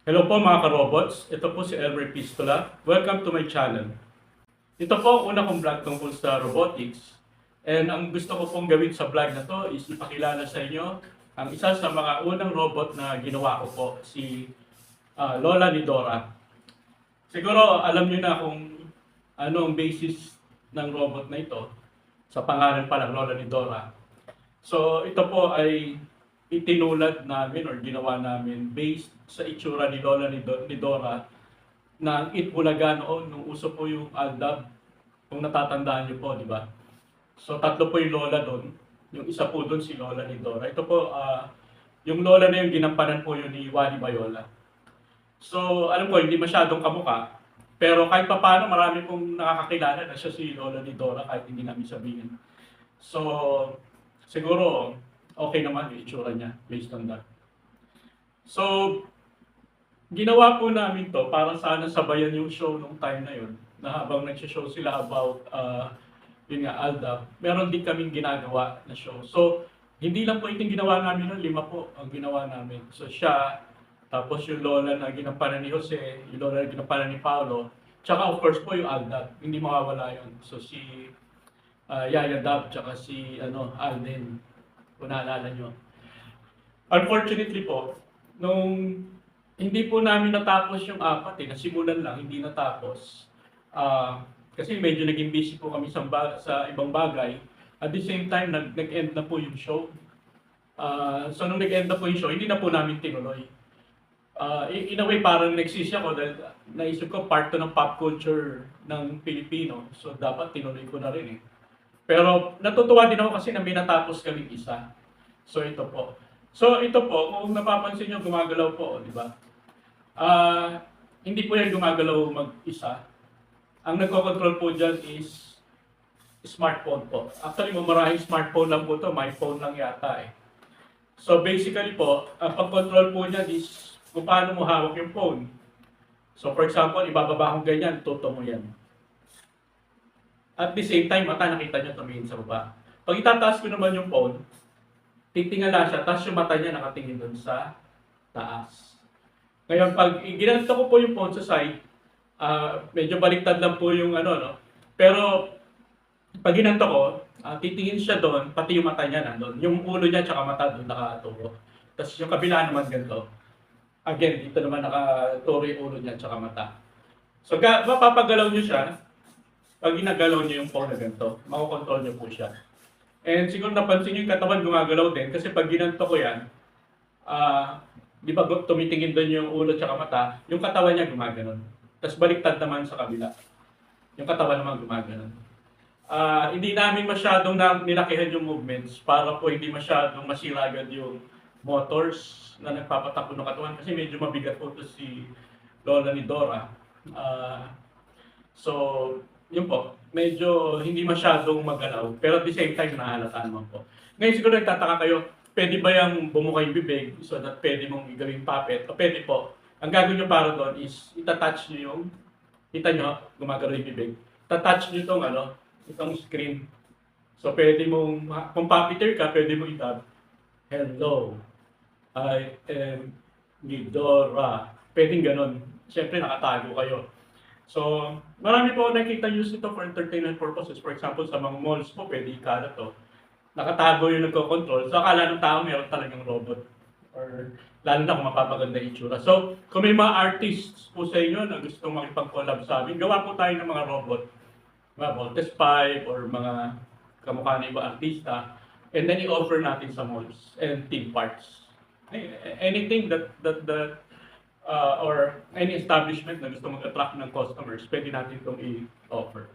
Hello po mga ka-robots, ito po si Elmer Pistola. Welcome to my channel. Ito po ang una kong vlog tungkol sa robotics. And ang gusto ko pong gawin sa vlog na to is ipakilala sa inyo ang isa sa mga unang robot na ginawa ko po, si Lola ni Dora. Siguro alam niyo na kung ano ang basis ng robot na ito sa pangalan pa lang Lola ni Dora. So ito po ay itinulad namin or ginawa namin based sa itsura ni Lola ni Dora na ang Itbulaga noon nung uso po yung Aldab, kung natatandaan niyo po, di ba? So tatlo po yung Lola doon. Yung isa po doon si Lola ni Dora. Ito po, yung Lola na yung ginampanan po yun ni Wally Bayola. So alam ko, hindi masyadong kamukha. Pero kahit pa paano, marami pong nakakakilala na siya si Lola ni Dora kahit hindi namin sabihin. So, siguro, okay naman yung itsura niya based on that. So, ginawa po namin to para sana sabayan yung show nung time na yun. Na habang nagsishow sila about, yun nga, Alda, meron din kaming ginagawa na show. So, hindi lang po itong ginawa namin nun, 5 po ang ginawa namin. So, siya, tapos yung lola na ginampanan ni Jose, yung lola na ginampanan ni Paolo, tsaka of course po yung Alda, hindi mawawala yun. So, si Yaya Dab, tsaka si Alden, kung naalala nyo. Unfortunately po, nung hindi po namin natapos yung 4 nasimulan lang, hindi natapos. Kasi medyo naging busy po kami sa ibang bagay. At the same time, nag-end na po yung show. So nung nag-end na po yung show, hindi na po namin tinuloy. In a way, parang nagsisi ako dahil naisip ko part to ng pop culture ng Pilipino. So dapat tinuloy ko na rin eh. Pero natutuwa din ako kasi na may natapos kaming isa. So ito po. So ito po, kung napapansin nyo, gumagalaw po, di ba? Hindi po yan gumagalaw mag-isa. Ang nagko-control po dyan is smartphone po. Actually, maraming smartphone lang po to, my phone lang yata eh. So basically po, ang pag-control po niyan is kung paano mo hawak yung phone. So for example, ibababa kong ganyan, tuto mo yan. At the same time, mata nakita nyo tumingin sa baba. Pag itataas ko naman yung phone, titingala siya, tapos yung mata niya nakatingin doon sa taas. Ngayon, pag ginanto ko po yung phone sa side, medyo baliktad lang po yung no? Pero, pag ginanto ko, titingin siya doon, pati yung mata niya nandun. Yung ulo niya tsaka mata doon nakaturo. Tapos yung kabila naman ganito. Again, dito naman nakaturo yung ulo niya tsaka mata. So, mapapagalaw niyo siya. Pag ginagalaw niyo yung phone na ganito, makokontrol niyo po siya. And siguro napansin niyo yung katawan gumagalaw din kasi pag ginanto ko yan, di ba tumitingin doon yung ulo at mata, yung katawan niya gumaganon. Tapos baliktad naman sa kabila. Yung katawan naman gumaganon. Hindi namin masyadong nilakihan yung movements para po hindi masyadong masira agad yung motors na nagpapatakbo ng katawan kasi medyo mabigat po ito si Lola ni Dora. So, yun po, medyo hindi masyadong magalaw, pero at the same time, nahalata naman po. Ngayon siguro nagtataka kayo, pwede ba yung bumuka yung bibig so that pwede mong gawing puppet? O pwede po. Ang gagawin nyo para doon is, itatouch nyo yung, kita nyo, gumagalaw yung bibig. Itatouch nyo itong screen. So pwede mong, kung puppeteer ka, pwede mong itab, hello, I am Midora. Pwedeng ganun. Siyempre, nakatago kayo. So, marami po nakikita use ito for entertainment purposes. For example, sa mga malls po, pwede ikalat to. Nakatago yung nagko-control. So, akala ng tao meron talagang robot. Or lalo na kung mapapaganda yung itsura. So, kung may mga artists po sa inyo na gusto makipag-collab sa amin, gawa po tayo ng mga robot. Mga Voltes 5 or mga kamukha ng iba artista. And then i-offer natin sa malls and theme parks. Anything that or any establishment na gusto mag-attract ng customers, pwede natin itong i-offer.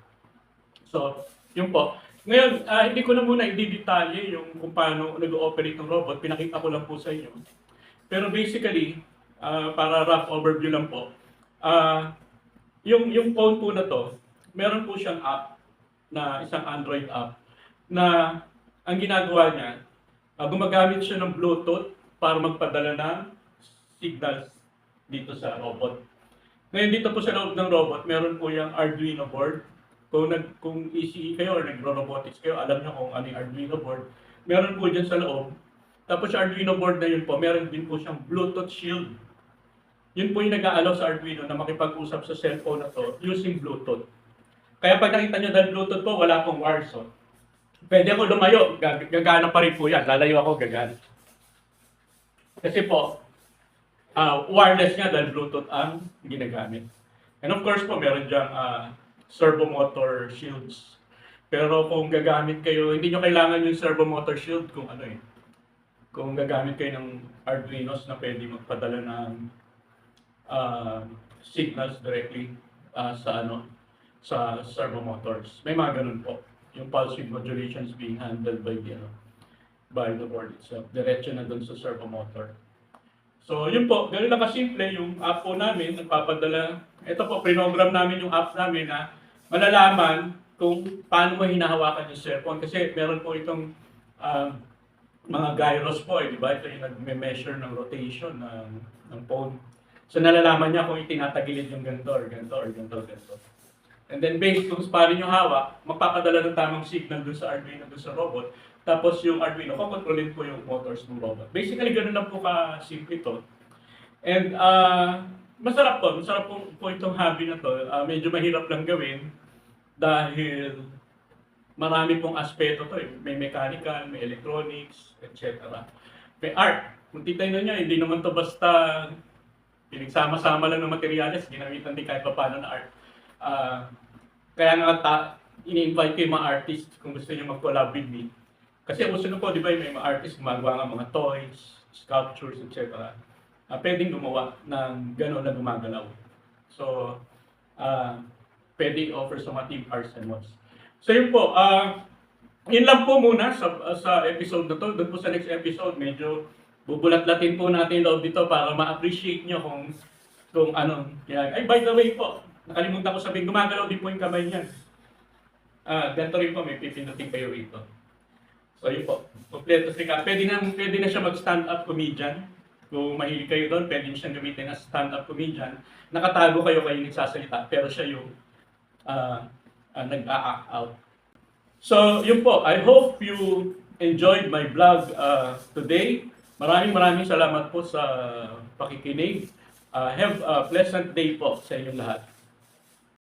So, yun po. Ngayon, hindi ko na muna i-detalye yung kung paano nag-ooperate ng robot. Pinakita ko lang po sa inyo. Pero basically, para rough overview lang po, yung phone po na to, meron po siyang app, na isang Android app, na ang ginagawa niya, gumagamit siya ng Bluetooth para magpadala ng signals dito sa robot. Ngayon dito po sa loob ng robot, meron po yung Arduino board. Kung ECE kayo or nagro-robotics kayo, alam niyo kung ano yung Arduino board. Meron po dyan sa loob. Tapos yung Arduino board na yun po, meron din po siyang Bluetooth shield. yun po yung nag-a-allow sa Arduino na makipag-usap sa cellphone na to using Bluetooth. Kaya pag nakita nyo dahil Bluetooth po, wala pong wires. So, pwede ako lumayo, gagana pa rin po yan. Lalayo ako, gagana. Kasi po, wireless nga dahil Bluetooth ang ginagamit. And of course po, meron dyang servo motor shields. Pero kung gagamit kayo, hindi nyo kailangan yung servo motor shield kung ano eh. Kung gagamit kayo ng Arduinos na pwede magpadala ng signals directly sa servo motors. May mga ganun po. Yung pulse width modulation is being handled by the board itself. Diretso na dun sa servo motor. So, yun po, ganun lang kasimple yung app po namin, nagpapadala. Ito po, prinogram namin yung app namin na malalaman kung paano mo hinahawakan yung cellphone. Kasi meron po itong mga gyros po, di ba? Ito yung nag-measure ng rotation ng phone. So, nalalaman niya kung itinatagilid yung ganito or ganito or ganito or ganito. And then, based kung paano yung hawak, magpapadala ng tamang signal dun sa Arduino, dun sa robot. Tapos yung Arduino, kukontrolin po yung motors ng robot. Basically, ganun lang po ka-simple ito. And masarap po itong hobby na to. Medyo mahirap lang gawin dahil marami pong aspeto to. May mechanical, may electronics, etc. May art. Kung titignan nyo, hindi naman to basta pinagsama-sama lang ng materyales, ginamitan din kahit pa paano na art. Kaya nga ini-invite ko yung mga artists kung gusto nyo mag-collab with me. Kasi uso na po, di ba, may mga artists gumagawa ng mga toys, sculptures, etc. Pwedeng gumawa ng gano'n na gumagalaw. So, pwedeng offer sa mga team arts and mods. So yun po, yun lang po muna sa episode na to. Doon po sa next episode, medyo bubulat-latin po natin loob dito para ma-appreciate nyo kung ano. Ay, by the way po, nakalimutan ko sabihin, gumagalaw din po yung kamay niyan. Ganito rin po, may pipindutin kayo rito. So yun po, kompleto si Kat. Pwede na siya mag-stand-up comedian. Kung mahilig kayo doon, pwede niyo siyang gamitin as stand-up comedian. Nakatago kayo nagsasalita, pero siya yung nag-a-act out. So yun po, I hope you enjoyed my vlog today. Maraming salamat po sa pakikinig. Have a pleasant day po sa inyong lahat.